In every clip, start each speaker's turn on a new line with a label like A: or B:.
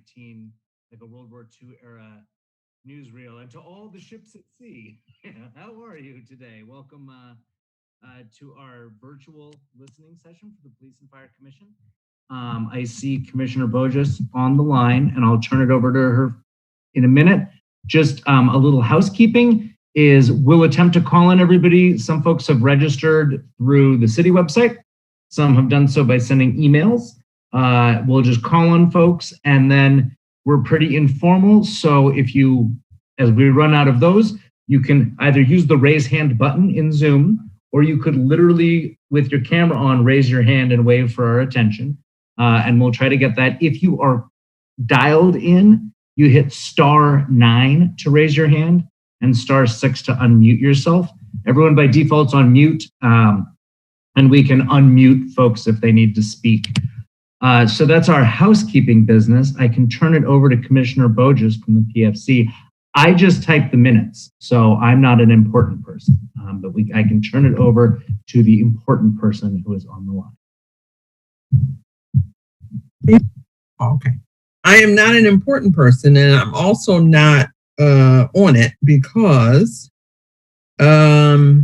A: 19, like a World War II era newsreel. And to all the ships at sea, how are you today? Welcome to our virtual listening session for the Police and Fire Commission. I see Commissioner Bojes on the line, and I'll turn it over to her in a minute. Just a little housekeeping is we'll attempt to call in everybody. Some folks have registered through the city website. Some have done so by sending emails. We'll just call on folks, and then we're pretty informal. So if you, as we run out of those, you can either use the raise hand button in Zoom, or you could literally, with your camera on, raise your hand and wave for our attention. And we'll try to get that. If you are dialed in, you hit *9 to raise your hand and *6 to unmute yourself. Everyone by default's on mute, and we can unmute folks if they need to speak. So that's our housekeeping business. I can turn it over to Commissioner Bojes from the PFC. I just typed the minutes, so I'm not an important person, but I can turn it over to the important person who is on the line.
B: Okay. I am not an important person, and I'm also not on it because I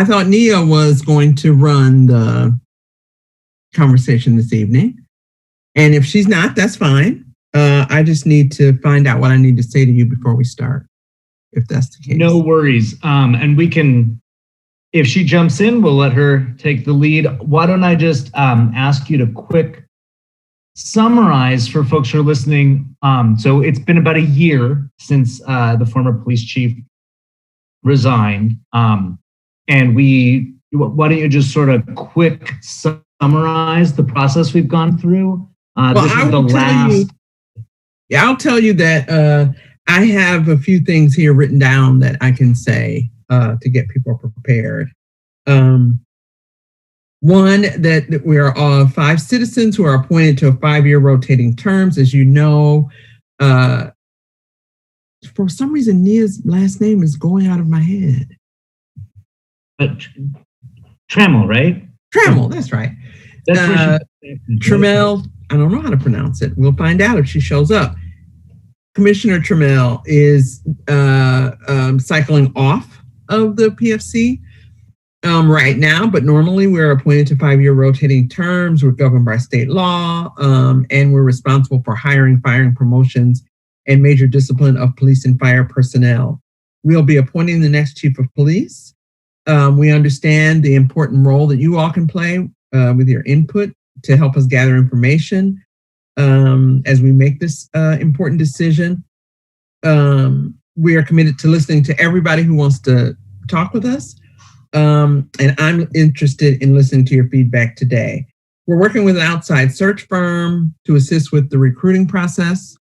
B: thought Nia was going to run the conversation this evening. And if she's not, that's fine. I just need to find out what I need to say to you before we start, if that's the case.
A: No worries. And we can, if she jumps in, we'll let her take the lead. Why don't I just ask you to quick summarize for folks who are listening. So it's been about a year since the former police chief resigned. And why don't you just sort of quick summarize the process we've gone through?
B: I'll tell you that I have a few things here written down that I can say to get people prepared. One, that we are all 5 citizens who are appointed to a 5-year rotating terms. As you know, for some reason, Nia's last name is going out of my head.
A: Trammell, right?
B: Trammell, that's right. Trammell, I don't know how to pronounce it. We'll find out if she shows up. Commissioner Trammell is cycling off of the PFC right now, but normally we're appointed to 5-year rotating terms. We're governed by state law, and we're responsible for hiring, firing, promotions, and major discipline of police and fire personnel. We'll be appointing the next chief of police. We understand the important role that you all can play with your input to help us gather information as we make this important decision. We are committed to listening to everybody who wants to talk with us. And I'm interested in listening to your feedback today. We're working with an outside search firm to assist with the recruiting process.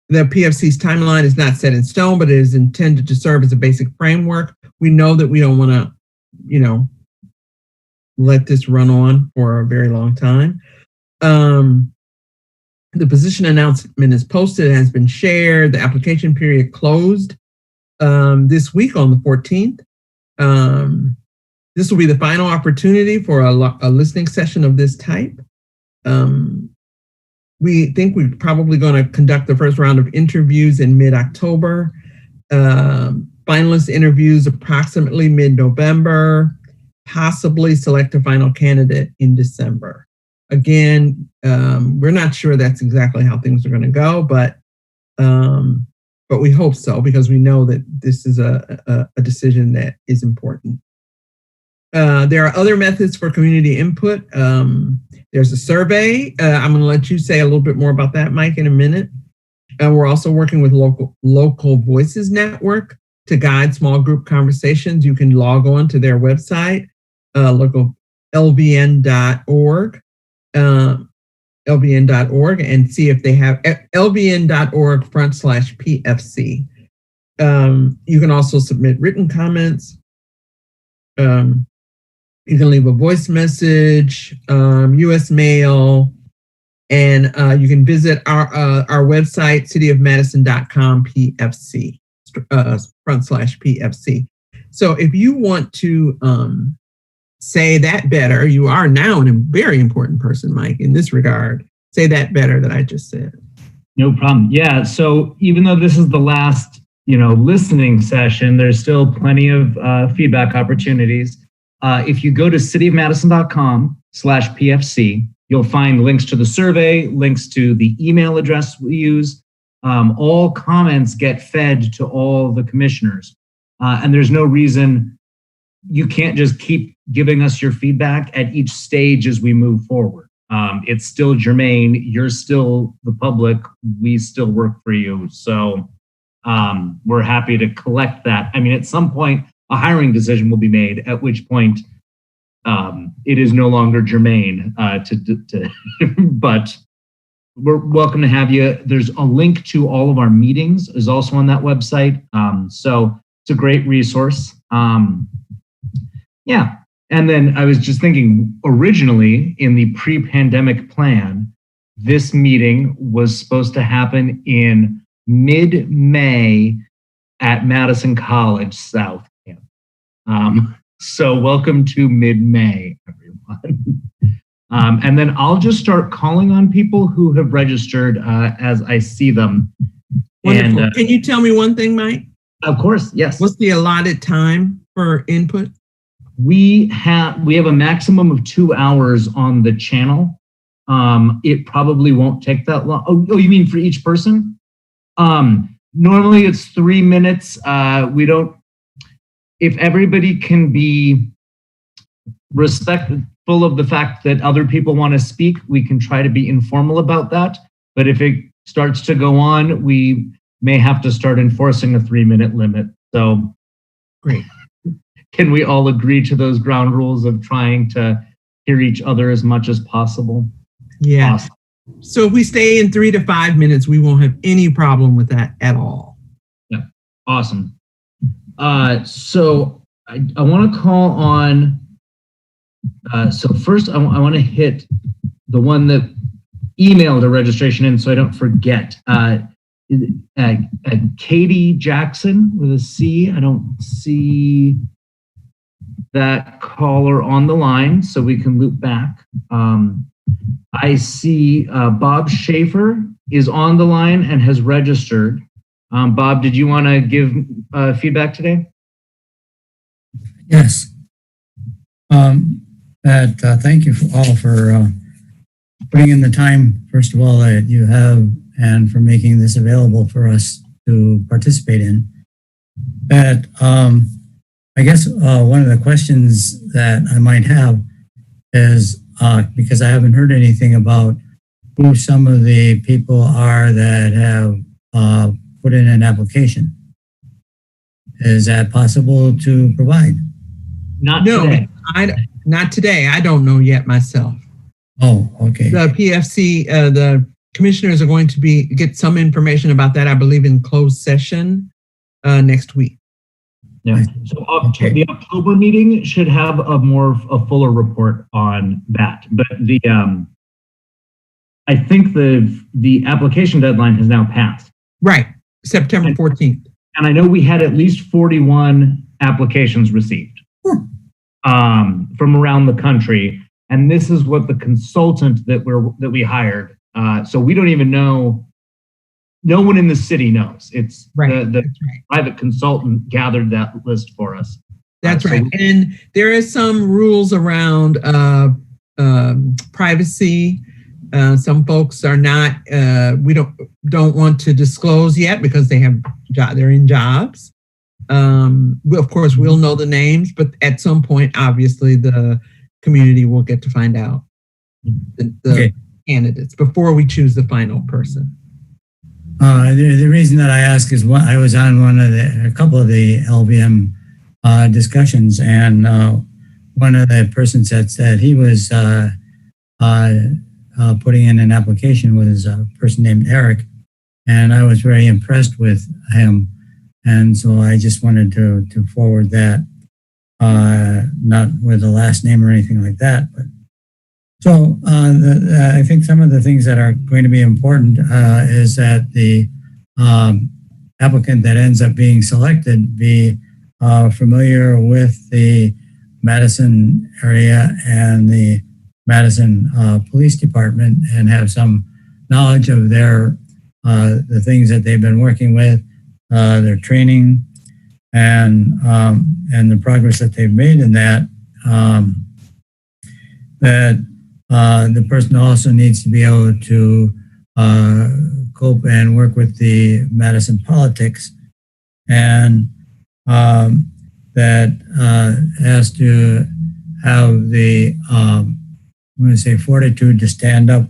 B: The PFC's timeline is not set in stone, but it is intended to serve as a basic framework. We know that we don't want to, let this run on for a very long time. The position announcement is posted and has been shared. The application period closed this week on the 14th. This will be the final opportunity for a listening session of this type. We think we're probably going to conduct the first round of interviews in mid-October. Finalist interviews approximately mid-November, possibly select a final candidate in December. Again, we're not sure that's exactly how things are going to go, but we hope so, because we know that this is a decision that is important. There are other methods for community input. There's a survey. I'm going to let you say a little bit more about that, Mike, in a minute. We're also working with Local Voices Network to guide small group conversations. You can log on to their website, local lvn.org, lvn.org, and see if they have lvn.org/PFC. You can also submit written comments. You can leave a voice message, U.S. mail, and you can visit our website, cityofmadison.com PFC, /PFC. So if you want to say that better. You are now a very important person, Mike, in this regard. Say that better that I just said.
A: No problem. Yeah. So even though this is the last, listening session, there's still plenty of feedback opportunities. If you go to cityofmadison.com/PFC, you'll find links to the survey, links to the email address we use. All comments get fed to all the commissioners. And there's no reason you can't just keep giving us your feedback at each stage as we move forward. It's still germane. You're still the public. We still work for you. So we're happy to collect that. I mean, at some point, a hiring decision will be made, at which point it is no longer germane but we're welcome to have you. There's a link to all of our meetings is also on that website. So it's a great resource. Yeah. And then I was just thinking, originally in the pre-pandemic plan, this meeting was supposed to happen in mid-May at Madison College South Camp. So welcome to mid-May, everyone. And then I'll just start calling on people who have registered as I see them.
B: Wonderful. And, can you tell me one thing, Mike?
A: Of course, yes.
B: What's the allotted time for input?
A: We have a maximum of 2 hours on the channel. It probably won't take that long. Oh, you mean for each person? Normally it's 3 minutes. If everybody can be respectful of the fact that other people want to speak, we can try to be informal about that. But if it starts to go on, we may have to start enforcing a 3-minute limit. So
B: great.
A: Can we all agree to those ground rules of trying to hear each other as much as possible?
B: Yeah.
A: Awesome.
B: So if we stay in 3 to 5 minutes, we won't have any problem with that at all.
A: Yeah. Awesome. So I want to call on, so first I want to hit the one that emailed a registration in so I don't forget. Caide Jackson with a C. I don't see that caller on the line, so we can loop back. I see Bob Schaefer is on the line and has registered. Bob, did you want to give feedback today?
C: Yes. Thank you all for putting in the time, first of all, that you have, and for making this available for us to participate in. I guess one of the questions that I might have is, because I haven't heard anything about who some of the people are that have put in an application. Is that possible to provide?
A: Not today.
B: Not today. I don't know yet myself.
C: Oh, okay.
B: The PFC, the commissioners are going to get some information about that, I believe, in closed session next week.
A: Yeah. So the October meeting should have a fuller report on that. But I think the application deadline has now passed.
B: Right, September 14th.
A: And I know we had at least 41 applications received from around the country. And this is what the consultant that we hired. So we don't even know. No one in the city knows. It's right. the private consultant gathered that list for us.
B: That's right. And there is some rules around privacy. Some folks are not. We don't want to disclose yet because they're in jobs. Of course, we'll know the names, but at some point, obviously, the community will get to find out the candidates before we choose the final person.
C: The reason that I ask is I was on a couple of the LBM discussions, and one of the persons that said he was putting in an application was a person named Eric, and I was very impressed with him, and so I just wanted to forward that, not with a last name or anything like that, but. So I think some of the things that are going to be important is that the applicant that ends up being selected be familiar with the Madison area and the Madison Police Department and have some knowledge of their the things that they've been working with, their training, and the progress that they've made in that. The person also needs to be able to cope and work with the Madison politics, and that has to have the I'm going to say fortitude to stand up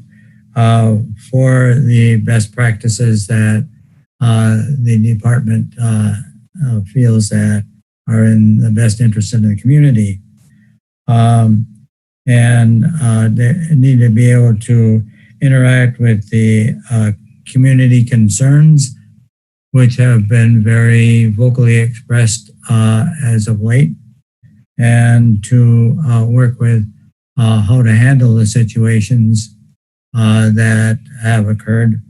C: for the best practices that the department feels that are in the best interest of the community. And they need to be able to interact with the community concerns, which have been very vocally expressed as of late, and to work with how to handle the situations that have occurred,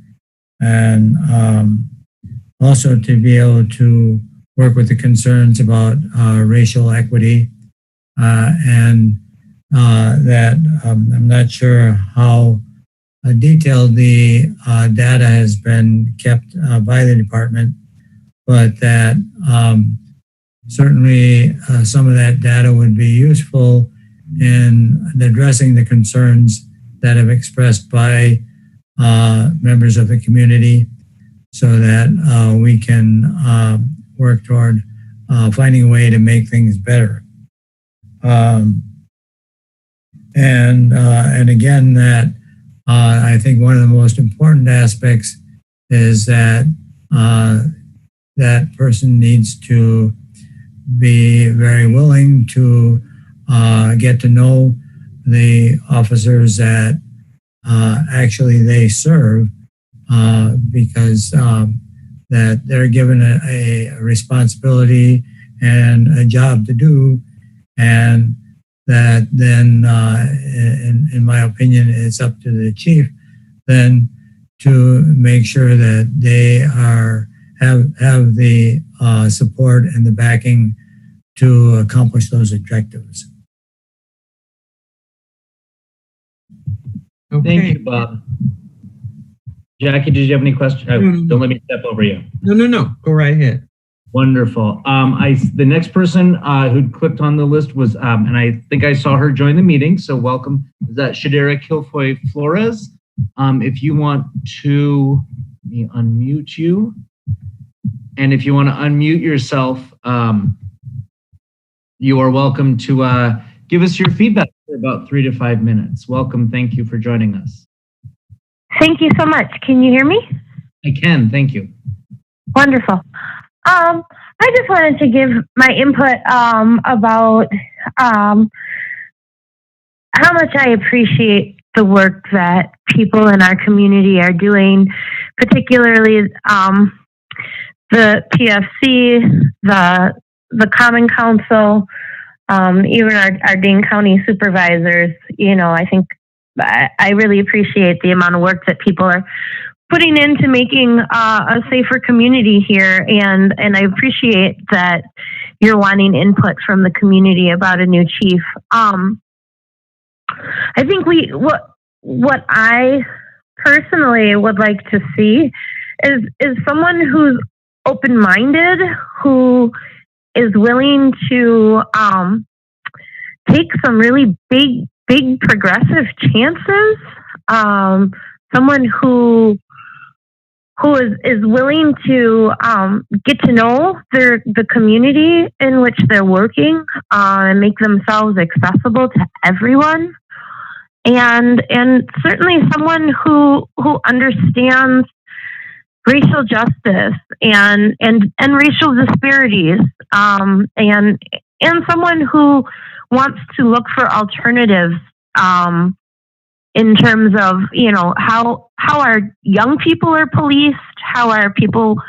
C: and also to be able to work with the concerns about racial equity, and that I'm not sure how detailed the data has been kept by the department, but that certainly some of that data would be useful in addressing the concerns that have expressed by members of the community, so that we can work toward finding a way to make things better. And again, that I think one of the most important aspects is that that person needs to be very willing to get to know the officers that actually they serve, because that they're given a responsibility and a job to do, and that then, in my opinion, it's up to the chief then to make sure that they have the support and the backing to accomplish those objectives.
A: Okay. Thank you, Bob. Jackie, did you have any questions? Don't let me step over you.
B: No. Go right ahead.
A: Wonderful. The next person who clicked on the list was, and I think I saw her join the meeting, so welcome. Is that Shadayra Kilfoy Flores? If you want to unmute you, and if you want to unmute yourself, you are welcome to give us your feedback for about 3 to 5 minutes. Welcome. Thank you for joining us.
D: Thank you so much. Can you hear me?
A: I can. Thank you.
D: Wonderful. I just wanted to give my input about how much I appreciate the work that people in our community are doing, particularly the PFC, the Common Council, even our Dane County supervisors. You know, I think I really appreciate the amount of work that people are putting into making a safer community here, and I appreciate that you're wanting input from the community about a new chief. I think what I personally would like to see is someone who's open-minded, who is willing to take some really big progressive chances. Someone who is willing to get to know the community in which they're working, and make themselves accessible to everyone, and certainly someone who understands racial justice and racial disparities, and someone who wants to look for alternatives in terms of, you know, how our young people are policed, how our people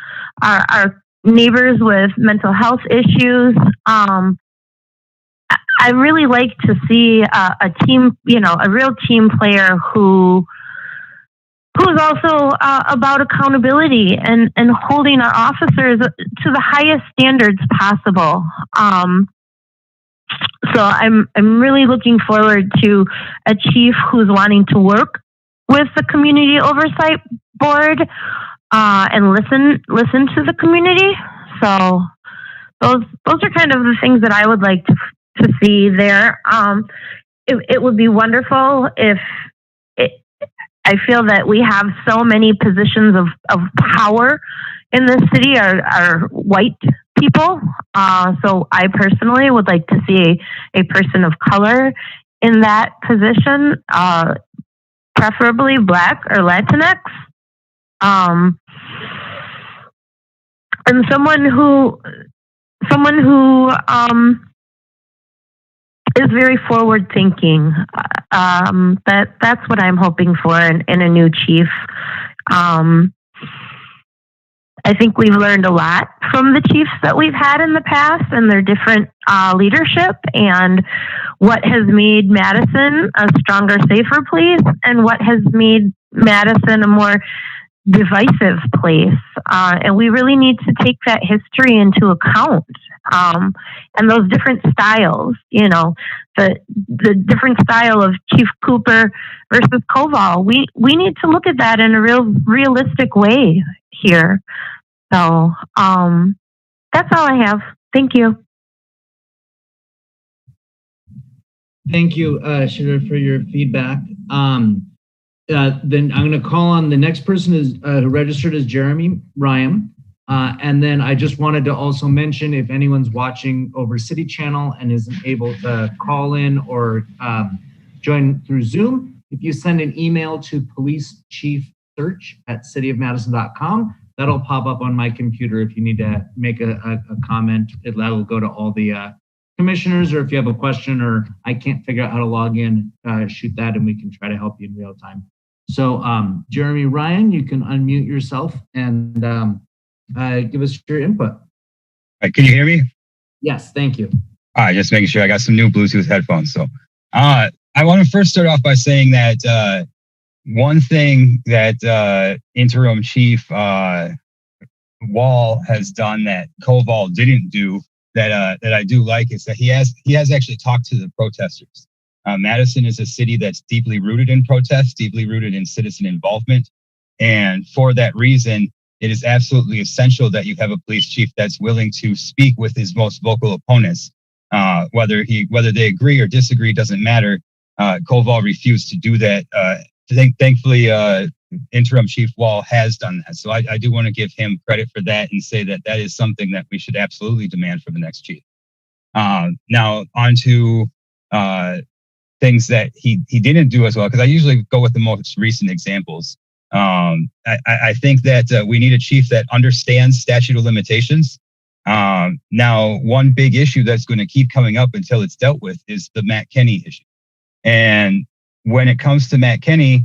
D: our neighbors with mental health issues. I really like to see a team, you know, a real team player who's also about accountability and holding our officers to the highest standards possible. So I'm really looking forward to a chief who's wanting to work with the community oversight board and listen to the community. So those are kind of the things that I would like to see there. It would be wonderful if I feel that we have so many positions of power in the city are white people. So I personally would like to see a person of color in that position, preferably Black or Latinx. And someone who is very forward thinking. That's what I'm hoping for in a new chief. I think we've learned a lot from the chiefs that we've had in the past and their different leadership, and what has made Madison a stronger, safer place, and what has made Madison a more divisive place. And we really need to take that history into account. And those different styles, the different style of Chief Cooper versus Koval. We need to look at that in a realistic way here. So that's all I have. Thank you.
A: Thank you, Shadayra, for your feedback. Then I'm going to call on the next person who registered as Jeremy Ryan. And then I just wanted to also mention, if anyone's watching over City Channel and isn't able to call in or join through Zoom, if you send an email to policechiefsearch@cityofmadison.com, that'll pop up on my computer if you need to make a comment. That'll go to all the commissioners, or if you have a question or I can't figure out how to log in, shoot that and we can try to help you in real time. So Jeremy Ryan, you can unmute yourself and give us your input.
E: All right, can you hear me?
A: Yes, thank you.
E: All right, just making sure. I got some new Bluetooth headphones. So I want to first start off by saying that one thing that interim chief Wall has done that Koval didn't do that I do like is that he has actually talked to the protesters. Madison is a city that's deeply rooted in protest, deeply rooted in citizen involvement. And for that reason, it is absolutely essential that you have a police chief that's willing to speak with his most vocal opponents. Whether they agree or disagree doesn't matter. Koval refused to do that. Thankfully, interim chief Wall has done that. So I do want to give him credit for that and say that is something that we should absolutely demand for the next chief. Now on to things that he didn't do as well, because I usually go with the most recent examples. I think that we need a chief that understands statute of limitations. Now, one big issue that's going to keep coming up until it's dealt with is the Matt Kenny issue. And when it comes to Matt Kenny,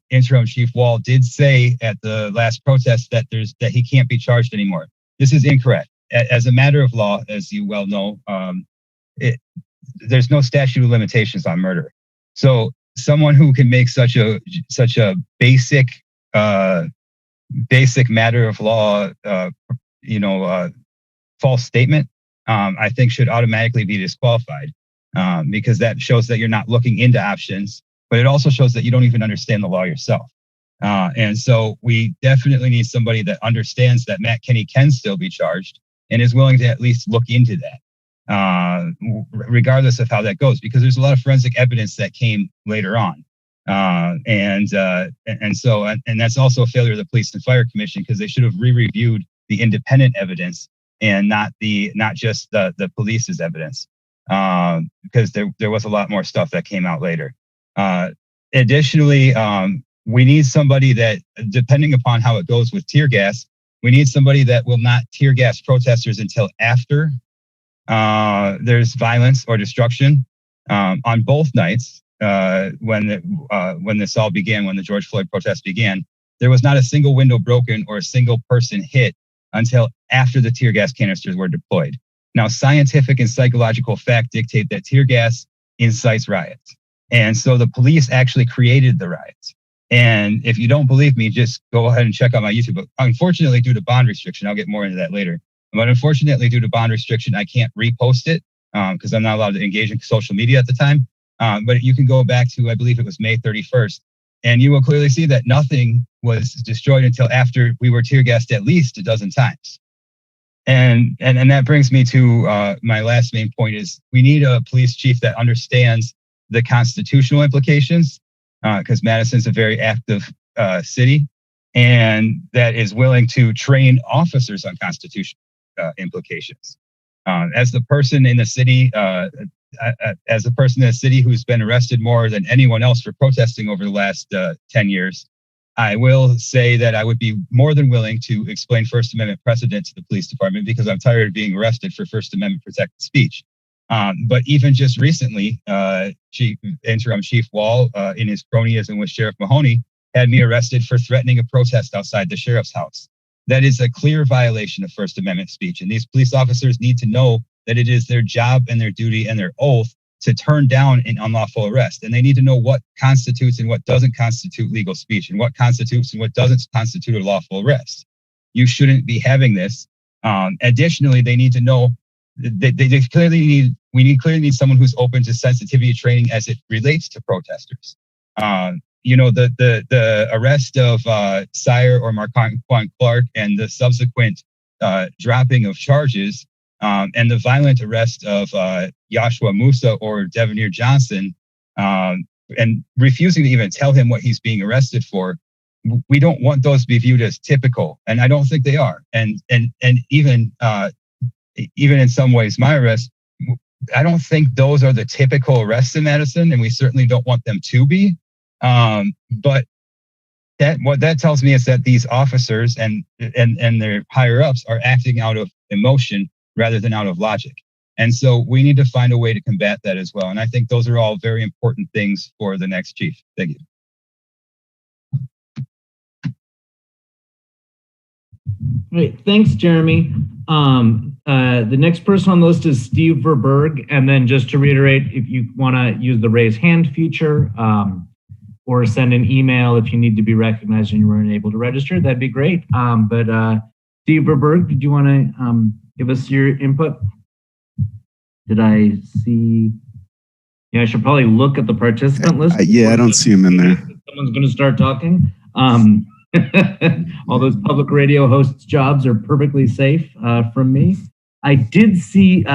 E: interim chief Wall did say at the last protest that he can't be charged anymore. This is incorrect. As a matter of law, as you well know, there's no statute of limitations on murder. So someone who can make such a basic matter of law, false statement, I think should automatically be disqualified, because that shows that you're not looking into options, but it also shows that you don't even understand the law yourself. And so we definitely need somebody that understands that Matt Kenny can still be charged and is willing to at least look into that. Regardless of how that goes, because there's a lot of forensic evidence that came later on. And that's also a failure of the Police and Fire Commission, because they should have re-reviewed the independent evidence and not just the police's evidence, because there was a lot more stuff that came out later. Additionally, we need somebody that, depending upon how it goes with tear gas, we need somebody that will not tear gas protesters until after there's violence or destruction. On both nights, when this all began, when the George Floyd protest began, there was not a single window broken or a single person hit until after the tear gas canisters were deployed. Now, scientific and psychological fact dictate that tear gas incites riots. And so the police actually created the riots. And if you don't believe me, just go ahead and check out my YouTube. But unfortunately, due to bond restriction, I'll get more into that later. But unfortunately, due to bond restriction, I can't repost it. because I'm not allowed to engage in social media at the time. But you can go back to, I believe it was May 31st, and you will clearly see that nothing was destroyed until after we were tear gassed at least a dozen times. And that brings me to my last main point is we need a police chief that understands the constitutional implications, because Madison's a very active city, and that is willing to train officers on constitutional implications. As the person in the city, who's been arrested more than anyone else for protesting over the last 10 years, I will say that I would be more than willing to explain First Amendment precedent to the police department, because I'm tired of being arrested for First Amendment protected speech. But even just recently, Interim Chief Wall, in his cronyism with Sheriff Mahoney, had me arrested for threatening a protest outside the sheriff's house. That is a clear violation of First Amendment speech. And these police officers need to know that it is their job and their duty and their oath to turn down an unlawful arrest. And they need to know what constitutes and what doesn't constitute legal speech, and what constitutes and what doesn't constitute a lawful arrest. You shouldn't be having this. Additionally, they need to know that we clearly need someone who's open to sensitivity training as it relates to protesters. The arrest of Sire or Marquand Clark and the subsequent dropping of charges, and the violent arrest of Joshua Musa or Devanir Johnson, and refusing to even tell him what he's being arrested for. We don't want those to be viewed as typical, and I don't think they are. And even in some ways, my arrest, I don't think those are the typical arrests in Madison, and we certainly don't want them to be. But what that tells me is that these officers and their higher ups are acting out of emotion rather than out of logic. And so we need to find a way to combat that as well. And I think those are all very important things for the next chief. Thank you.
A: Great. Thanks, Jeremy. The next person on the list is Steve Verberg. And then just to reiterate, if you want to use the raise hand feature, or send an email if you need to be recognized and you weren't able to register, that'd be great. But Steve Verberg, did you want to give us your input? Did I see? Yeah, I should probably look at the participant list.
F: Yeah, I don't see him in there.
A: Someone's going to start talking. All those public radio hosts' jobs are perfectly safe from me. I did see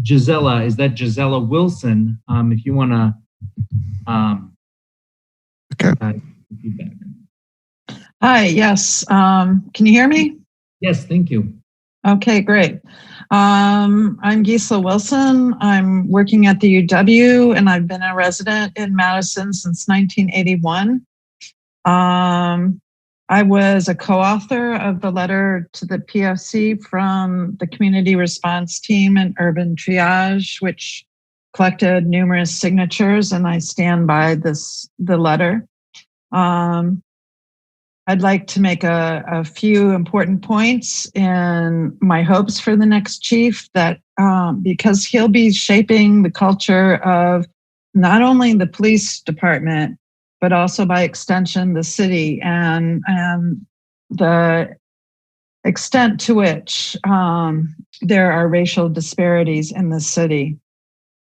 A: Gisela. Is that Gisela Wilson? If you want to.
F: Okay.
A: Feedback.
G: Hi, yes. Can you hear me?
A: Yes, thank you.
G: Okay, great. I'm Gisela Wilson. I'm working at the UW, and I've been a resident in Madison since 1981. I was a co-author of the letter to the PFC from the Community Response Team and Urban Triage, which collected numerous signatures, and I stand by the letter. I'd like to make a few important points in my hopes for the next chief, that because he'll be shaping the culture of not only the police department, but also by extension the city, and the extent to which there are racial disparities in the city.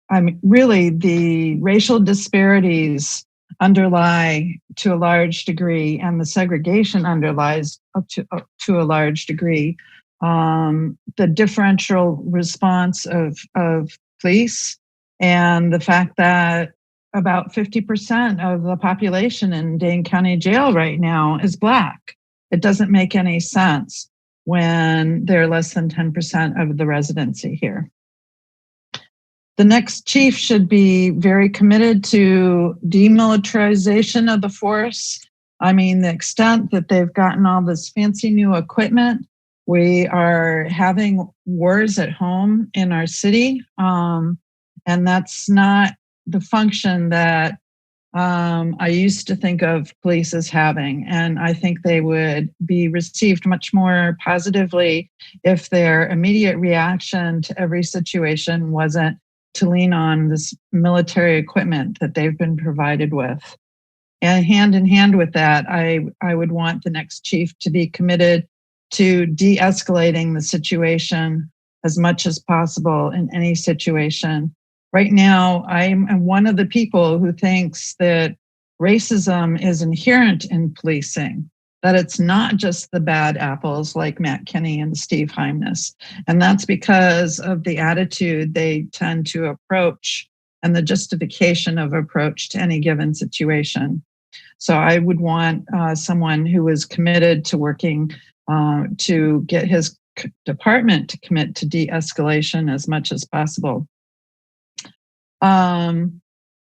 G: I mean, really, the racial disparities underlie to a large degree, and the segregation underlies up to a large degree, the differential response of police, and the fact that about 50% of the population in Dane County Jail right now is Black. It doesn't make any sense when they're less than 10% of the residency here. The next chief should be very committed to demilitarization of the force. I mean, the extent that they've gotten all this fancy new equipment. We are having wars at home in our city, and that's not the function that I used to think of police as having. And I think they would be received much more positively if their immediate reaction to every situation wasn't to lean on this military equipment that they've been provided with. And hand in hand with that, I would want the next chief to be committed to de-escalating the situation as much as possible in any situation. Right now, I'm one of the people who thinks that racism is inherent in policing, that it's not just the bad apples like Matt Kenney and Steve Heimness. And that's because of the attitude they tend to approach and the justification of approach to any given situation. So I would want someone who is committed to working to get his department to commit to de-escalation as much as possible.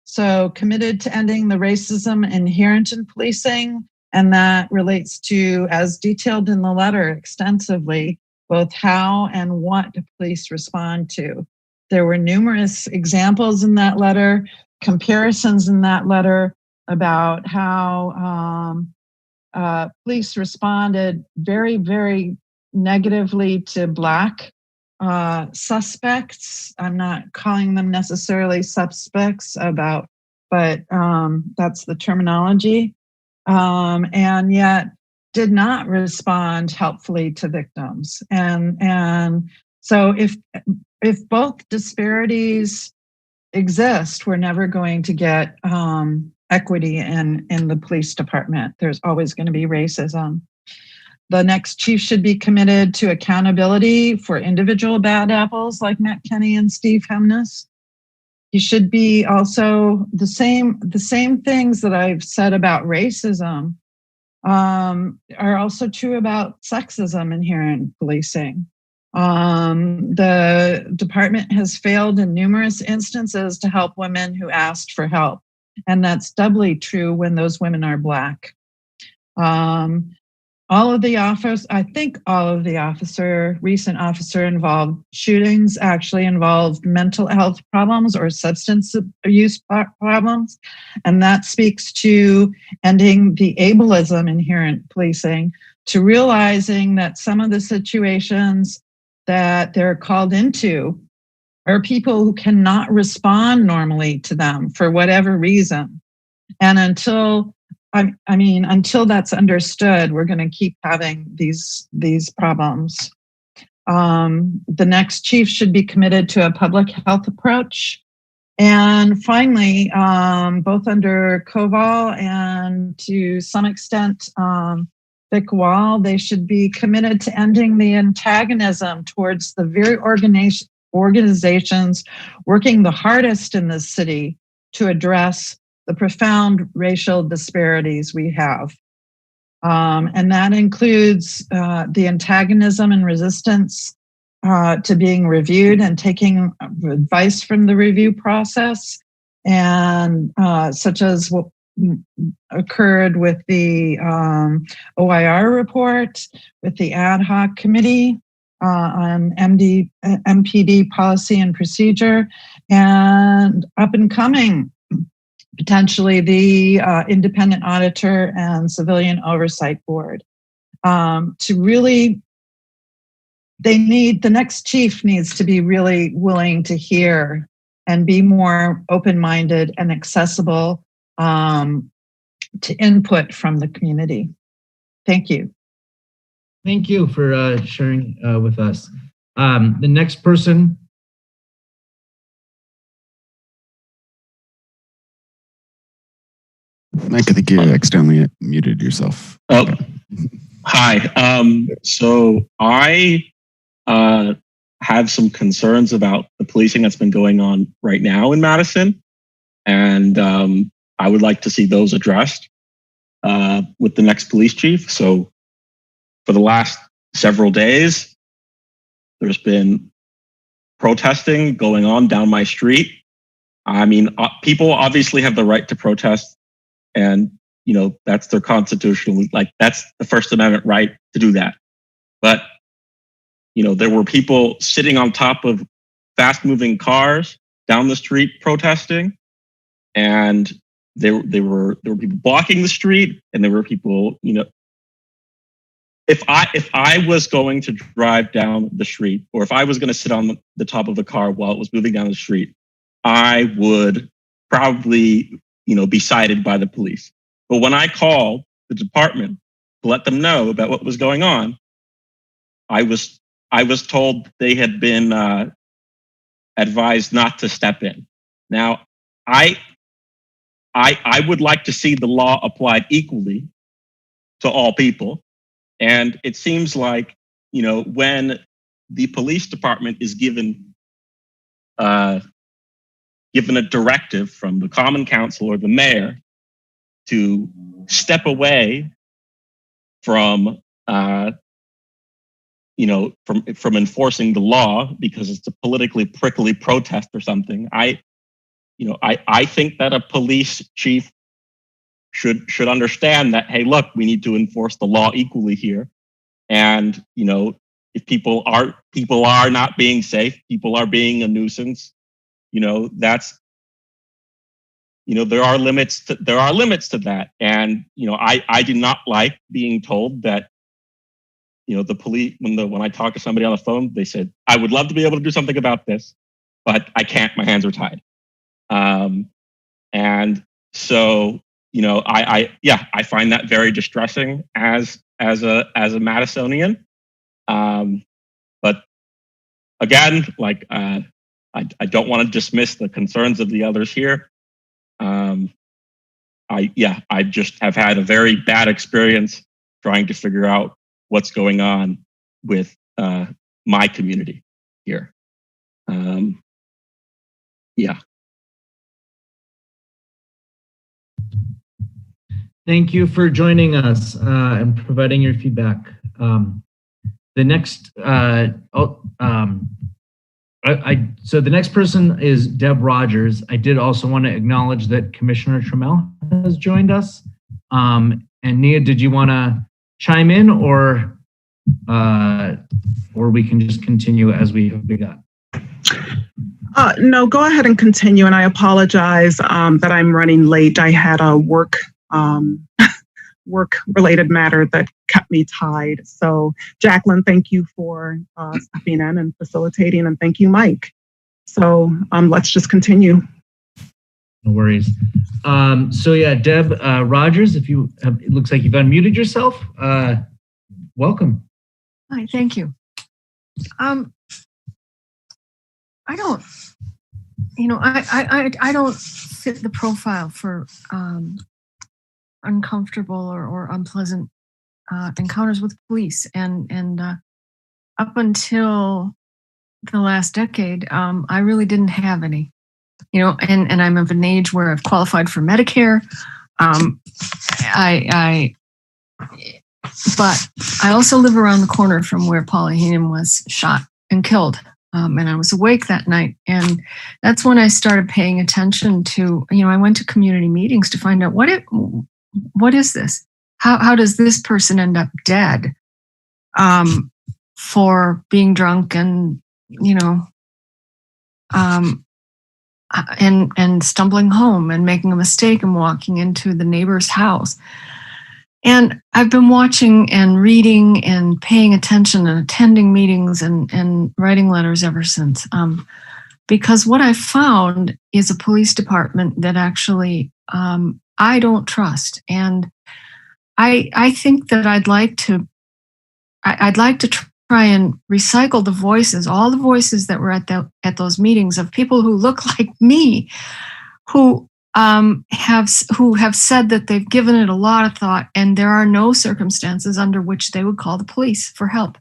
G: So committed to ending the racism inherent in policing, and that relates to, as detailed in the letter extensively, both how and what police respond to. There were numerous examples in that letter, comparisons in that letter about how police responded very, very negatively to Black suspects. I'm not calling them necessarily suspects but that's the terminology. And yet did not respond helpfully to victims. And so if both disparities exist, we're never going to get equity in the police department. There's always going to be racism. The next chief should be committed to accountability for individual bad apples like Matt Kenney and Steve Heimness. He should be also the same things that I've said about racism are also true about sexism inherent in policing. The department has failed in numerous instances to help women who asked for help. And that's doubly true when those women are Black. I think all of the recent officer involved shootings actually involved mental health problems or substance abuse problems. And that speaks to ending the ableism inherent in policing, to realizing that some of the situations that they're called into are people who cannot respond normally to them for whatever reason. And until that's understood, we're going to keep having these problems. The next chief should be committed to a public health approach. And finally, both under Koval and to some extent Vic Wall, they should be committed to ending the antagonism towards the very organizations working the hardest in this city to address the profound racial disparities we have. And that includes the antagonism and resistance to being reviewed and taking advice from the review process, and such as what occurred with the OIR report, with the ad hoc committee on MPD policy and procedure, and up and coming potentially the independent auditor and civilian oversight board. The next chief needs to be really willing to hear and be more open-minded and accessible to input from the community. Thank you.
A: Thank you for sharing with us. The next person.
F: Mike, I think you accidentally muted yourself.
H: Oh, hi. So I have some concerns about the policing that's been going on right now in Madison, and I would like to see those addressed with the next police chief. So for the last several days, there's been protesting going on down my street. I mean, people obviously have the right to protest, and that's their constitutional, that's the First Amendment right to do that. But there were people sitting on top of fast-moving cars down the street protesting, and there were people blocking the street, and there were people, if I was going to drive down the street, or if I was going to sit on the top of a car while it was moving down the street, I would probably, be cited by the police. But when I called the department to let them know about what was going on, I was I was told they had been advised not to step in. Now, I would like to see the law applied equally to all people. And it seems like, when the police department is given a directive from the common council or the mayor to step away from from enforcing the law because it's a politically prickly protest or something. I think that a police chief should understand that, hey, look, we need to enforce the law equally here. And, if people are not being safe, people are being a nuisance, that's, there are limits to that. And, I do not like being told that, the police, when I talk to somebody on the phone, they said, I would love to be able to do something about this, but I can't, my hands are tied. And so, I find that very distressing as a Madisonian. But again, like, I don't want to dismiss the concerns of the others here. I just have had a very bad experience trying to figure out what's going on with my community here.
A: Thank you for joining us and providing your feedback. The next, so the next person is Deb Rogers. I did also want to acknowledge that Commissioner Trammell has joined us. And Nia, did you want to chime in, or we can just continue as we have begun?
I: No, go ahead and continue. And I apologize that I'm running late. I had a work-related matter that kept me tied. So, Jacqueline, thank you for stepping in and facilitating, and thank you, Mike. So let's just continue.
A: No worries. So yeah, Deb Rogers, if you have, it looks like you've unmuted yourself. Welcome.
J: Hi, thank you. I don't, I don't fit the profile for uncomfortable or unpleasant encounters with police, and up until the last decade, I really didn't have any. And I'm of an age where I've qualified for Medicare. But I also live around the corner from where Paula Heenan was shot and killed. And I was awake that night. And that's when I started paying attention to, I went to community meetings to find out what is this? How does this person end up dead for being drunk and, and stumbling home and making a mistake and walking into the neighbor's house. And I've been watching and reading and paying attention and attending meetings and writing letters ever since. Because what I found is a police department that actually I don't trust. And I think that I'd like to try and recycle the voices, all the voices that were at those meetings of people who look like me, who have said that they've given it a lot of thought, and there are no circumstances under which they would call the police for help.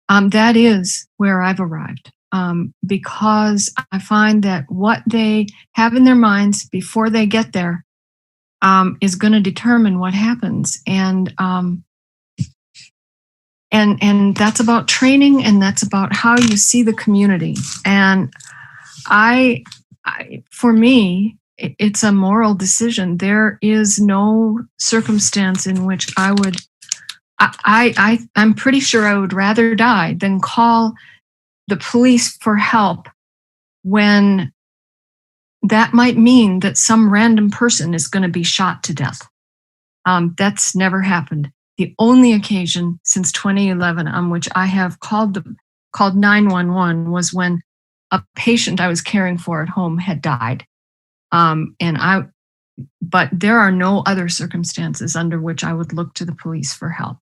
J: That is where I've arrived, because I find that what they have in their minds before they get there is going to determine what happens, and that's about training, and that's about how you see the community. And for me, it's a moral decision. There is no circumstance in which I would, I'm pretty sure I would rather die than call the police for help when that might mean that some random person is going to be shot to death. That's never happened. The only occasion since 2011 on which I have called 911 was when a patient I was caring for at home had died. But there are no other circumstances under which I would look to the police for help.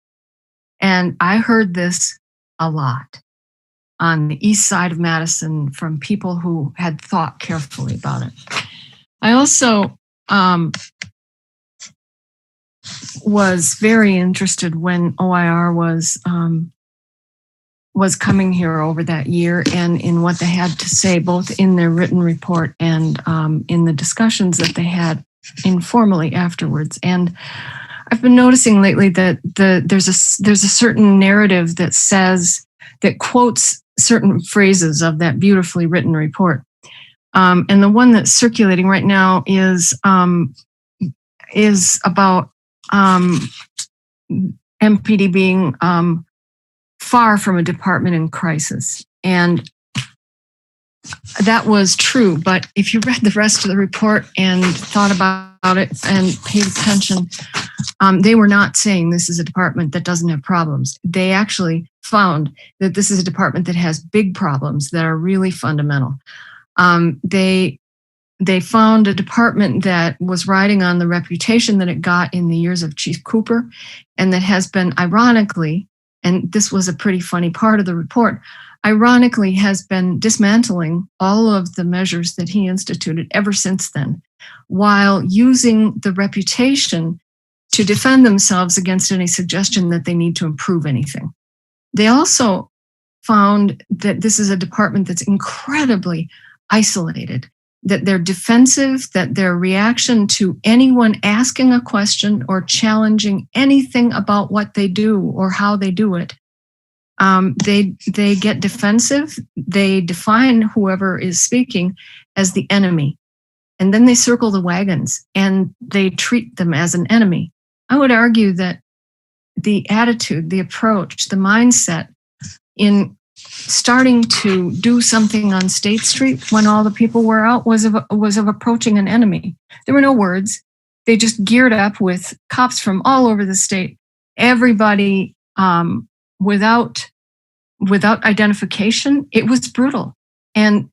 J: And I heard this a lot on the east side of Madison from people who had thought carefully about it. I also was very interested when OIR was coming here over that year and in what they had to say, both in their written report and in the discussions that they had informally afterwards. And I've been noticing lately that there's a certain narrative that quotes certain phrases of that beautifully written report. And the one that's circulating right now is about MPD being far from a department in crisis. And that was true, but if you read the rest of the report and thought about it and paid attention, they were not saying this is a department that doesn't have problems. They actually found that this is a department that has big problems that are really fundamental. They found a department that was riding on the reputation that it got in the years of Chief Cooper, and that has been ironically, and this was a pretty funny part of the report, ironically has been dismantling all of the measures that he instituted ever since then, while using the reputation to defend themselves against any suggestion that they need to improve anything. They also found that this is a department that's incredibly isolated, that they're defensive, that their reaction to anyone asking a question or challenging anything about what they do or how they do it, they get defensive. They define whoever is speaking as the enemy. And then they circle the wagons and they treat them as an enemy. I would argue that the attitude, the approach, the mindset in starting to do something on State Street when all the people were out was of approaching an enemy. There were no words. They just geared up with cops from all over the state. Everybody without identification. It was brutal and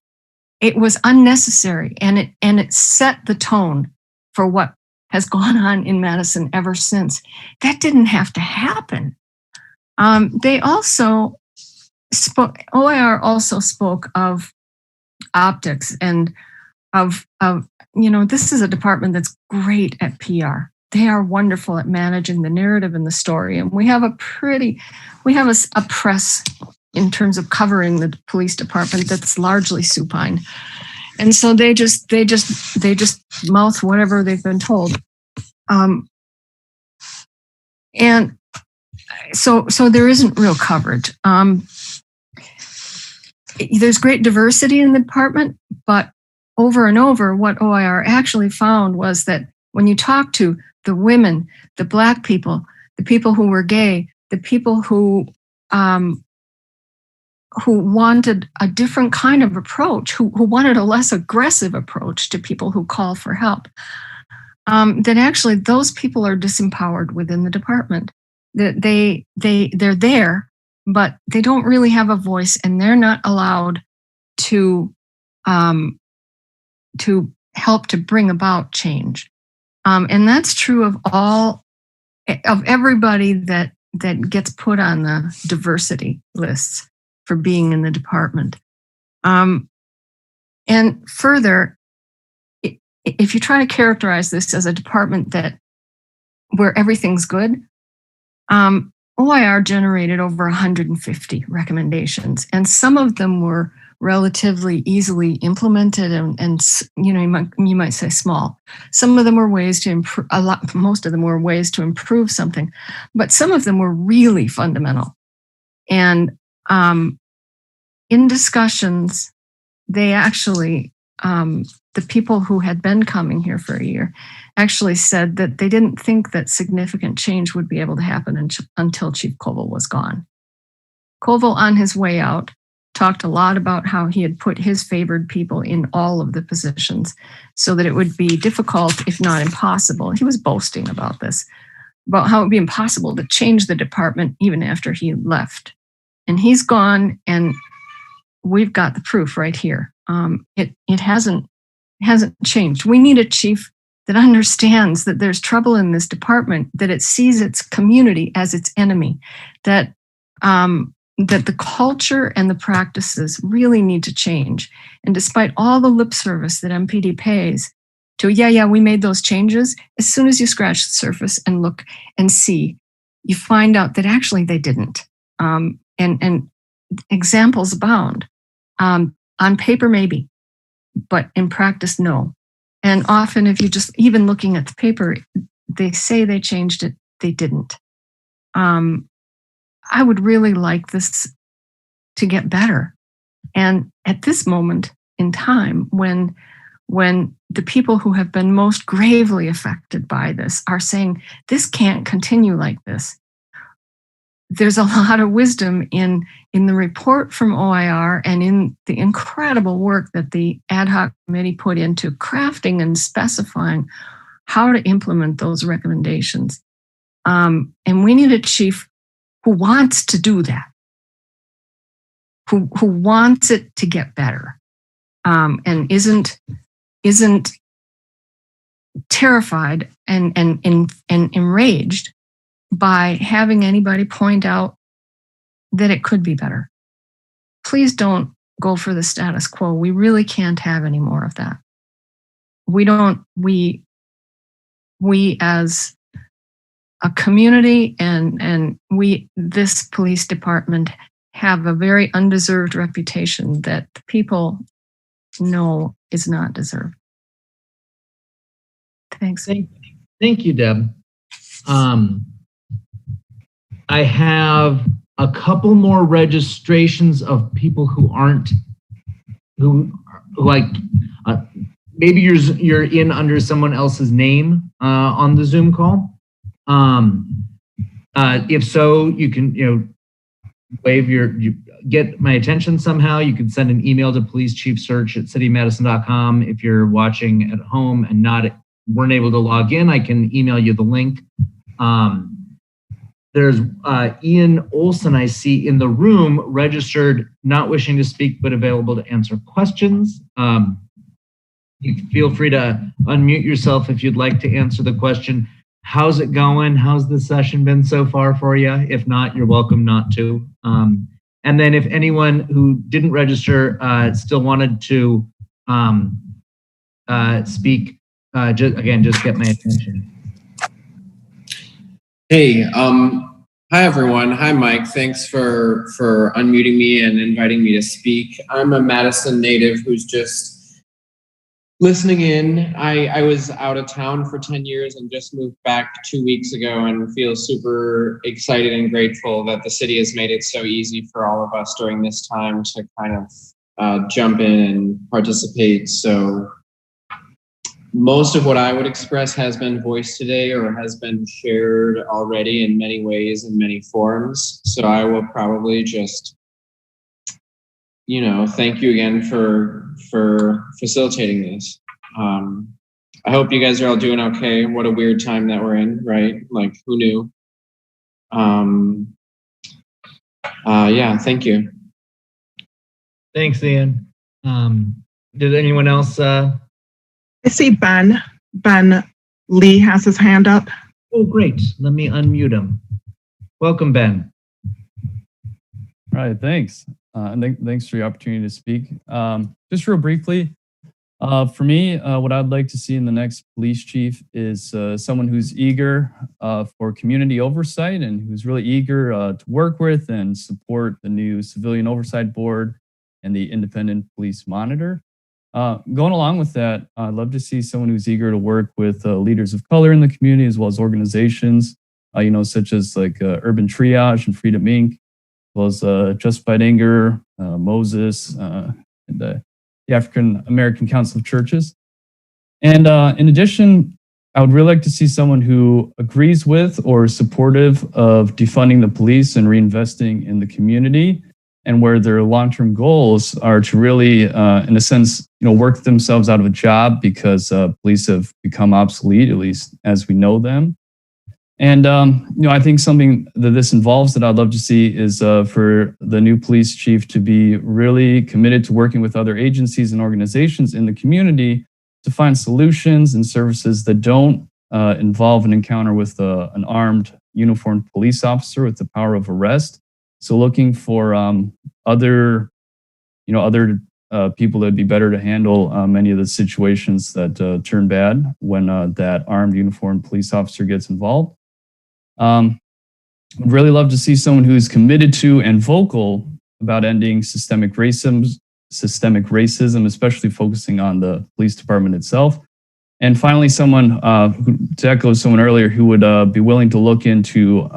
J: it was unnecessary, and it set the tone for what has gone on in Madison ever since. That didn't have to happen. They also OIR also spoke of optics and of this is a department that's great at PR. They are wonderful at managing the narrative and the story. And we have a press in terms of covering the police department that's largely supine. And so they just mouth whatever they've been told. And so there isn't real coverage. There's great diversity in the department, but over and over, what OIR actually found was that when you talk to the women, the Black people, the people who were gay, the people who wanted a different kind of approach, who wanted a less aggressive approach to people who call for help, that actually those people are disempowered within the department. That they're there, but they don't really have a voice, and they're not allowed to help to bring about change. And that's true of everybody that gets put on the diversity lists for being in the department. And further, if you try to characterize this as a department where everything's good, OIR generated over 150 recommendations, and some of them were relatively easily implemented and you might say small. Some of them were ways to improve, most of them were ways to improve something, but some of them were really fundamental. And in discussions, they actually, the people who had been coming here for a year actually said that they didn't think that significant change would be able to happen until Chief Koval was gone. Koval, on his way out, talked a lot about how he had put his favored people in all of the positions so that it would be difficult, if not impossible. He was boasting about this, about how it would be impossible to change the department even after he left. And he's gone, and we've got the proof right here. It hasn't changed. We need a chief that understands that there's trouble in this department, that it sees its community as its enemy, that that the culture and the practices really need to change. And despite all the lip service that MPD pays to, yeah, we made those changes, as soon as you scratch the surface and look and see, you find out that actually they didn't. And examples abound. On paper, maybe, but in practice, no. And often, if you just even looking at the paper, they say they changed it, they didn't. I would really like this to get better. And at this moment in time, when the people who have been most gravely affected by this are saying, this can't continue like this, there's a lot of wisdom in the report from OIR and in the incredible work that the ad hoc committee put into crafting and specifying how to implement those recommendations. And we need a chief who wants to do that, who wants it to get better, and isn't terrified and enraged by having anybody point out that it could be better. Please don't go for the status quo. We really can't have any more of that. We as a community and this police department have a very undeserved reputation that the people know is not deserved. Thanks.
A: Thank you, Deb. I have a couple more registrations of people who maybe you're in under someone else's name on the Zoom call. If so, you can get my attention somehow. You can send an email to policechiefsearch@citymadison.com. If you're watching at home and weren't able to log in, I can email you the link. There's Ian Olson, I see in the room, registered, not wishing to speak, but available to answer questions. You can feel free to unmute yourself if you'd like to answer the question. How's it going? How's the session been so far for you? If not, you're welcome not to. And then if anyone who didn't register still wanted to speak, just get my attention.
K: Hey, hi everyone. Hi Mike. Thanks for unmuting me and inviting me to speak. I'm a Madison native who's just listening in. I was out of town for 10 years and just moved back 2 weeks ago and feel super excited and grateful that the city has made it so easy for all of us during this time to kind of jump in and participate. So most of what I would express has been voiced today or has been shared already in many ways in many forms. So I will probably just, thank you again for facilitating this. I hope you guys are all doing okay. What a weird time that we're in, right? Like, who knew? Thank you.
A: Thanks, Ian. Did anyone else?
I: I see Ben. Ben Lee has his hand up.
A: Oh, great. Let me unmute him. Welcome, Ben.
L: All right, thanks. And thanks for the opportunity to speak. Just real briefly, for me, what I'd like to see in the next police chief is someone who's eager for community oversight and who's really eager to work with and support the new Civilian Oversight Board and the Independent Police Monitor. Going along with that, I'd love to see someone who's eager to work with leaders of color in the community as well as organizations, such as like Urban Triage and Freedom Inc., as well as Justified Anger, Moses, and the African American Council of Churches. And in addition, I would really like to see someone who agrees with or is supportive of defunding the police and reinvesting in the community, and where their long-term goals are to really, in a sense, work themselves out of a job because police have become obsolete, at least as we know them. And, I think something that this involves that I'd love to see is for the new police chief to be really committed to working with other agencies and organizations in the community to find solutions and services that don't involve an encounter with an armed, uniformed police officer with the power of arrest, So looking for other people that would be better to handle many of the situations that turn bad when that armed uniformed police officer gets involved. I'd really love to see someone who's committed to and vocal about ending systemic racism, especially focusing on the police department itself. And finally, someone who, to echo someone earlier, who would be willing to look into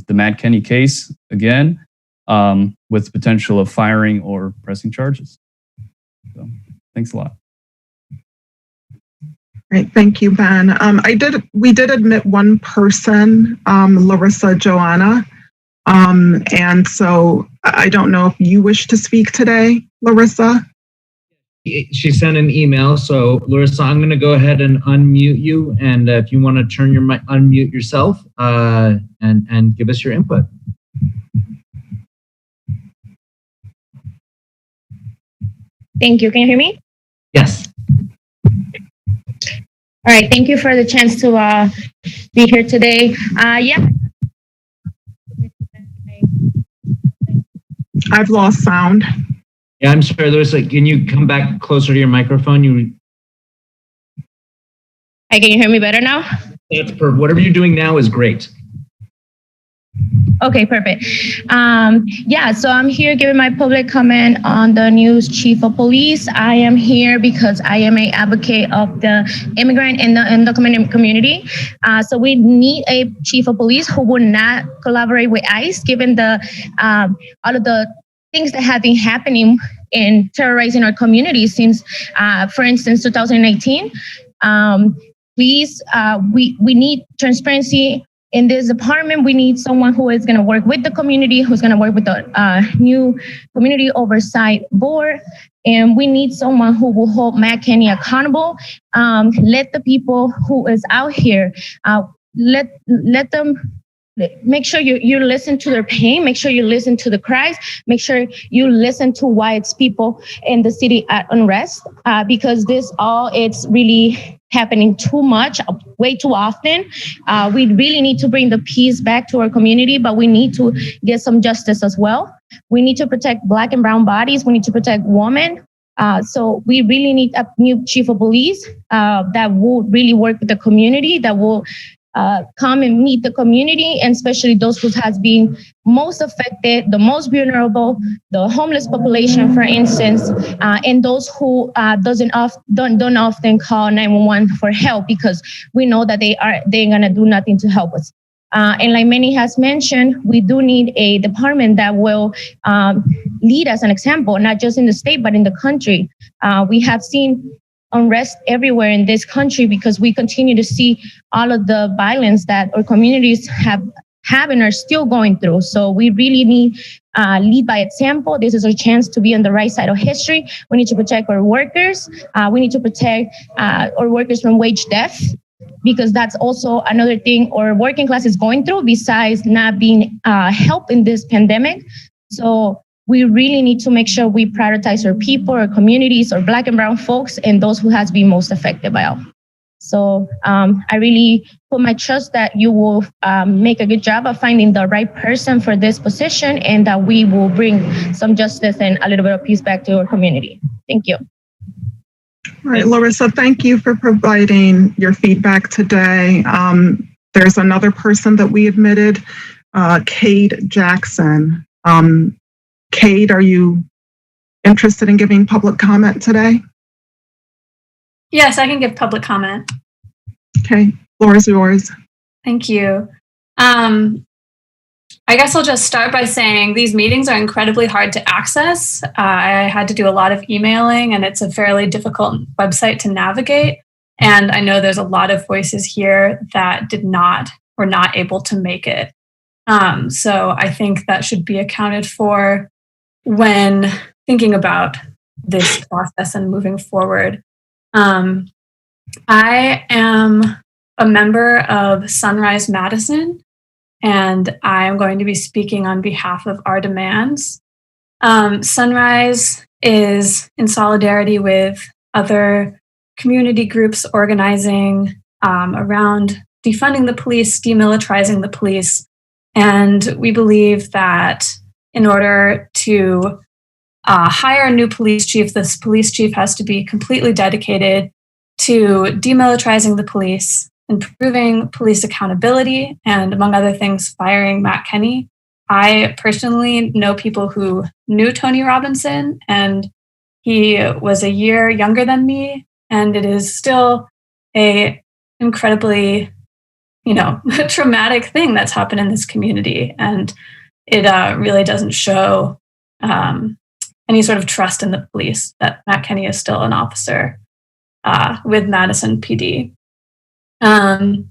L: the Matt Kenny case again, with the potential of firing or pressing charges. So, thanks a lot.
I: Great, thank you, Ben. We did admit one person, Larissa Joanna. And so I don't know if you wish to speak today, Larissa.
A: She sent an email. So Larissa, I'm going to go ahead and unmute you. And if you want to turn your mic, unmute yourself and give us your input.
M: Thank you. Can you hear me?
A: Yes.
M: All right. Thank you for the chance to be here today. Yeah.
I: I've lost sound.
A: Yeah, I'm sorry, Larissa. Can you come back closer to your microphone?
M: Hi, can you hear me better now?
A: That's perfect. Whatever you're doing now is great.
M: Okay, perfect. Yeah, so I'm here giving my public comment on the new chief of police. I am here because I am an advocate of the immigrant and the undocumented community. So we need a chief of police who will not collaborate with ICE, given the all of the things that have been happening in terrorizing our community since, for instance, 2018. Please, we need transparency. In this department, we need someone who is going to work with the community, who's going to work with the new community oversight board. And we need someone who will hold Matt Kenny accountable. Let the people who is out here, let them make sure you listen to their pain, make sure you listen to the cries, make sure you listen to why it's people in the city at unrest, because this all, it's really happening too much, way too often. We really need to bring the peace back to our community, but we need to get some justice as well. We need to protect Black and brown bodies. We need to protect women. So we really need a new chief of police that will really work with the community, that will come and meet the community, and especially those who has been most affected, the most vulnerable, the homeless population, for instance, and those who don't often call 911 for help, because we know that they're gonna do nothing to help us. And like many has mentioned, we do need a department that will lead as an example, not just in the state, but in the country. We have seen unrest everywhere in this country because we continue to see all of the violence that our communities have and are still going through. So we really need lead by example. This is our chance to be on the right side of history. We need to protect our workers. We need to protect our workers from wage death, because that's also another thing our working class is going through besides not being helped in this pandemic. So we really need to make sure we prioritize our people, our communities, our Black and brown folks, and those who has been most affected by all. So I really put my trust that you will make a good job of finding the right person for this position, and that we will bring some justice and a little bit of peace back to our community. Thank you.
I: All right, Larissa, thank you for providing your feedback today. There's another person that we admitted, Caide Jackson. Caide, are you interested in giving public comment today?
N: Yes, I can give public comment.
I: Okay, floor is yours.
N: Thank you. I guess I'll just start by saying these meetings are incredibly hard to access. I had to do a lot of emailing, and it's a fairly difficult website to navigate. And I know there's a lot of voices here that were not able to make it. So I think that should be accounted for when thinking about this process and moving forward. I am a member of Sunrise Madison, and I am going to be speaking on behalf of our demands. Sunrise is in solidarity with other community groups organizing around defunding the police, demilitarizing the police. And we believe that in order to hire a new police chief, this police chief has to be completely dedicated to demilitarizing the police, improving police accountability, and among other things, firing Matt Kenney. I personally know people who knew Tony Robinson, and he was a year younger than me, and it is still a incredibly, traumatic thing that's happened in this community, and it really doesn't show any sort of trust in the police that Matt Kenney is still an officer with Madison PD. And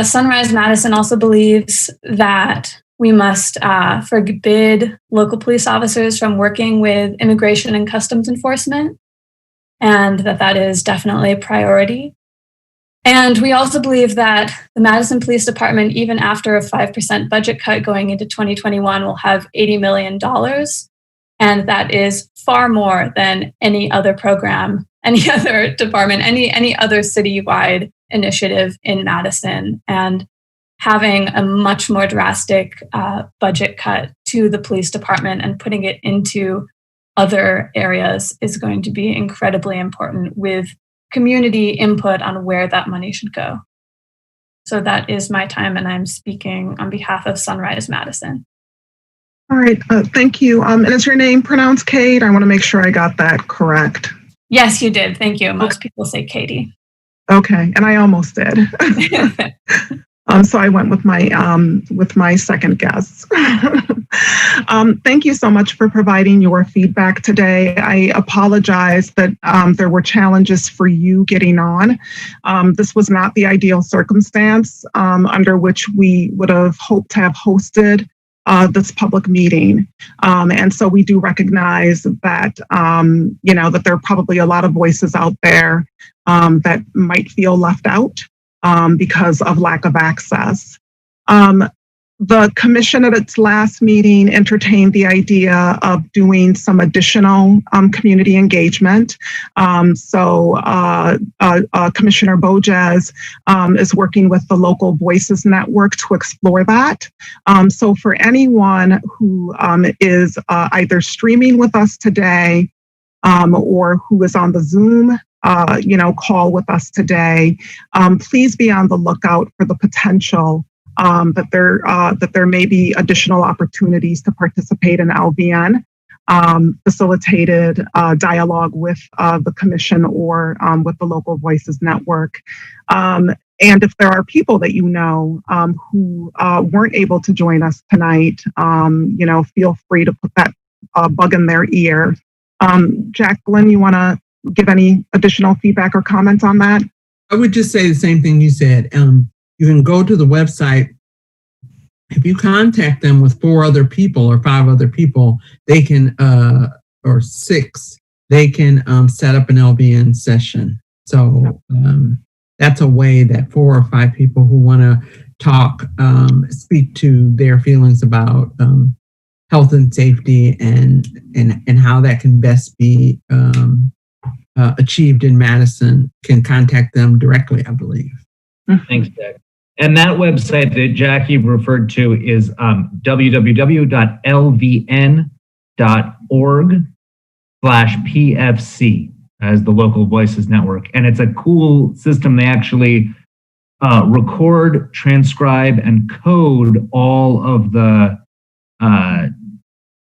N: Sunrise Madison also believes that we must forbid local police officers from working with immigration and customs enforcement, and that is definitely a priority. And we also believe that the Madison Police Department, even after a 5% budget cut going into 2021, will have $80 million. And that is far more than any other program, any other department, any other citywide initiative in Madison. And having a much more drastic budget cut to the police department and putting it into other areas is going to be incredibly important with community input on where that money should go. So that is my time, and I'm speaking on behalf of Sunrise Madison.
I: All right, thank you. And is your name pronounced Caide? I want to make sure I got that correct.
N: Yes, you did. Thank you. Most people say Katie.
I: Okay, and I almost did. So I went with my second guess. Thank you so much for providing your feedback today. I apologize that there were challenges for you getting on. This was not the ideal circumstance under which we would have hoped to have hosted this public meeting. And so we do recognize that, that there are probably a lot of voices out there that might feel left out because of lack of access. The commission at its last meeting entertained the idea of doing some additional community engagement. So Commissioner Bojes is working with the Local Voices Network to explore that. So for anyone who is either streaming with us today or who is on the Zoom call with us today, please be on the lookout for the potential that there may be additional opportunities to participate in LVN, facilitated dialogue with the commission or with the Local Voices Network. And if there are people that who weren't able to join us tonight, feel free to put that bug in their ear. Jacqueline, you want to give any additional feedback or comments on that?
B: I would just say the same thing you said. You can go to the website. If you contact them with 4 other people or 5 other people, they can, or 6, they can set up an LVN session. So that's a way that 4 or 5 people who want to talk, speak to their feelings about health and safety and how that can best be achieved in Madison can contact them directly, I believe.
A: Thanks, Jack. And that website that Jackie referred to is www.lvn.org/PFC as the Local Voices Network. And it's a cool system. They actually record, transcribe, and code all of the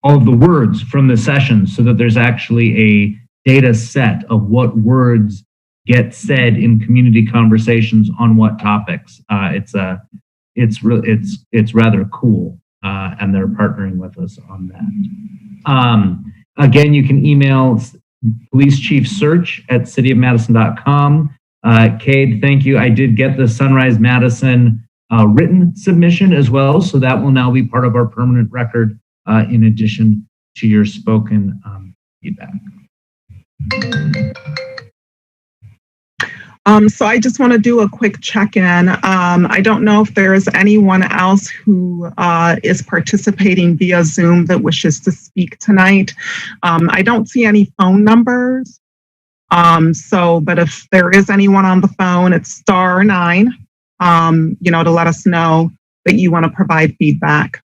A: words from the sessions so that there's actually a data set of what words get said in community conversations on what topics. It's rather cool, and they're partnering with us on that. Again, you can email policechiefsearch@cityofmadison.com. Caide, thank you. I did get the Sunrise Madison written submission as well, so that will now be part of our permanent record in addition to your spoken feedback.
I: So I just want to do a quick check-in. I don't know if there is anyone else who is participating via Zoom that wishes to speak tonight. I don't see any phone numbers. But if there is anyone on the phone, it's *9, to let us know that you want to provide feedback.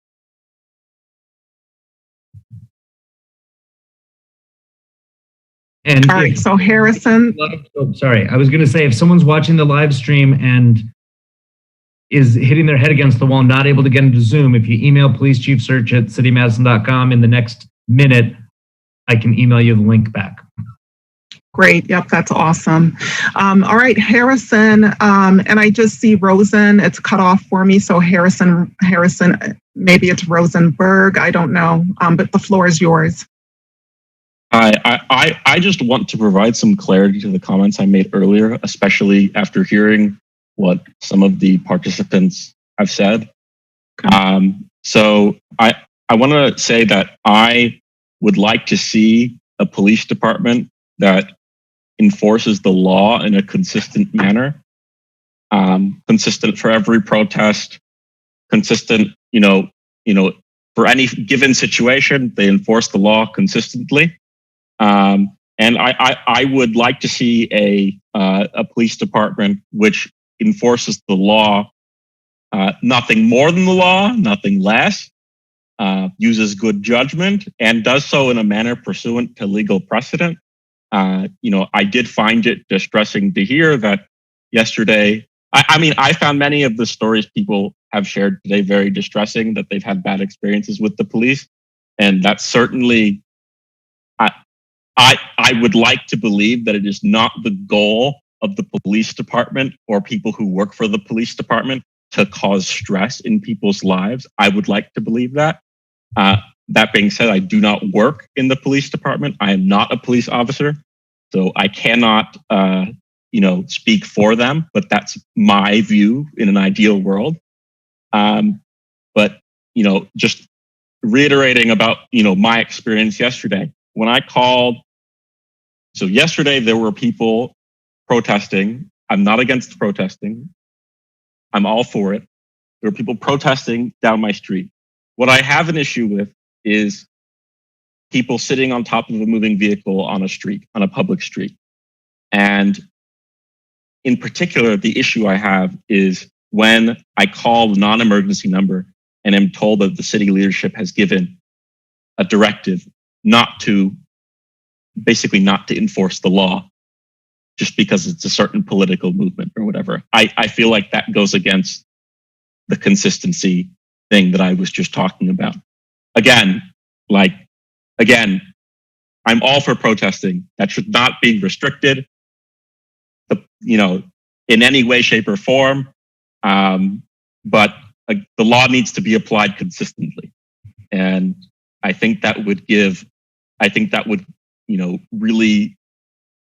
A: And
I: all right, so Harrison.
A: Oh, sorry, I was going to say, if someone's watching the live stream and is hitting their head against the wall, not able to get into Zoom, if you email policechiefsearch@citymadison.com in the next minute, I can email you the link back.
I: Great. Yep, that's awesome. All right, Harrison, and I just see Rosen. It's cut off for me. So Harrison, maybe it's Rosenberg. I don't know, but the floor is yours.
H: I just want to provide some clarity to the comments I made earlier, especially after hearing what some of the participants have said. So I want to say that I would like to see a police department that enforces the law in a consistent manner, consistent for every protest, consistent, for any given situation, they enforce the law consistently. And I would like to see a police department which enforces the law, nothing more than the law, nothing less, uses good judgment, and does so in a manner pursuant to legal precedent. I did find it distressing to hear that yesterday. I found many of the stories people have shared today very distressing, that they've had bad experiences with the police, and that's certainly. I would like to believe that it is not the goal of the police department or people who work for the police department to cause stress in people's lives. I would like to believe that. That being said, I do not work in the police department. I am not a police officer, so I cannot, speak for them. But that's my view in an ideal world. But just reiterating about my experience yesterday when I called. So yesterday there were people protesting. I'm not against protesting. I'm all for it. There were people protesting down my street. What I have an issue with is people sitting on top of a moving vehicle on a public street. And in particular, the issue I have is when I call the non-emergency number and am told that the city leadership has given a directive not to enforce the law just because it's a certain political movement or whatever. I feel like that goes against the consistency thing that I was just talking about. Again, I'm all for protesting. That should not be restricted, in any way, shape, or form. But the law needs to be applied consistently. And I think that would really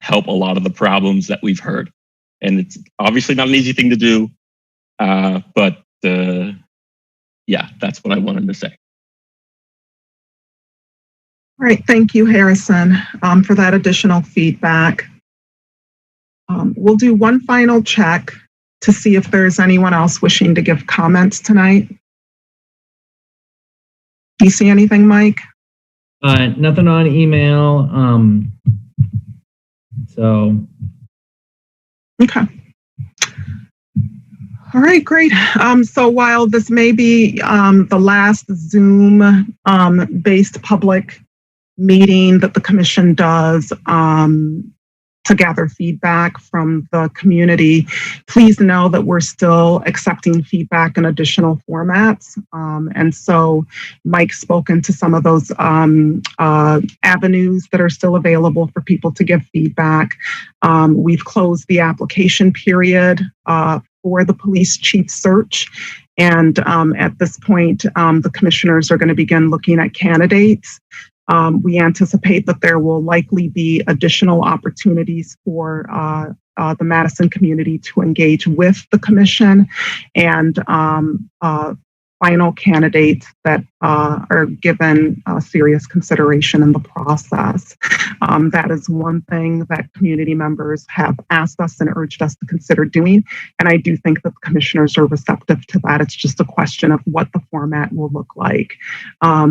H: help a lot of the problems that we've heard. And it's obviously not an easy thing to do, but that's what I wanted to say.
I: All right, thank you, Harrison, for that additional feedback. We'll do one final check to see if there's anyone else wishing to give comments tonight. Do you see anything, Mike?
A: Nothing on email.
I: Okay. All right, great. So while this may be the last Zoom-based public meeting that the commission does to gather feedback from the community, please know that we're still accepting feedback in additional formats. And so Mike's spoken to some of those avenues that are still available for people to give feedback. We've closed the application period for the police chief search. And at this point, the commissioners are going to begin looking at candidates. We anticipate that there will likely be additional opportunities for the Madison community to engage with the commission, and final candidates that are given serious consideration in the process. That is one thing that community members have asked us and urged us to consider doing. And I do think that the commissioners are receptive to that. It's just a question of what the format will look like.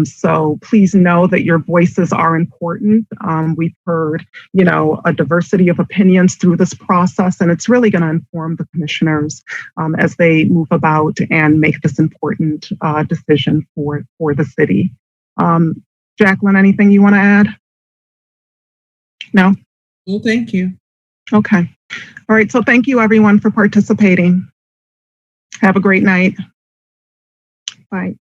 I: So please know that your voices are important. We've heard, a diversity of opinions through this process, and it's really going to inform the commissioners as they move about and make this important decision for the city. Jacqueline, anything you want to add? No?
B: Well, thank you.
I: Okay. All right. So thank you everyone for participating. Have a great night. Bye.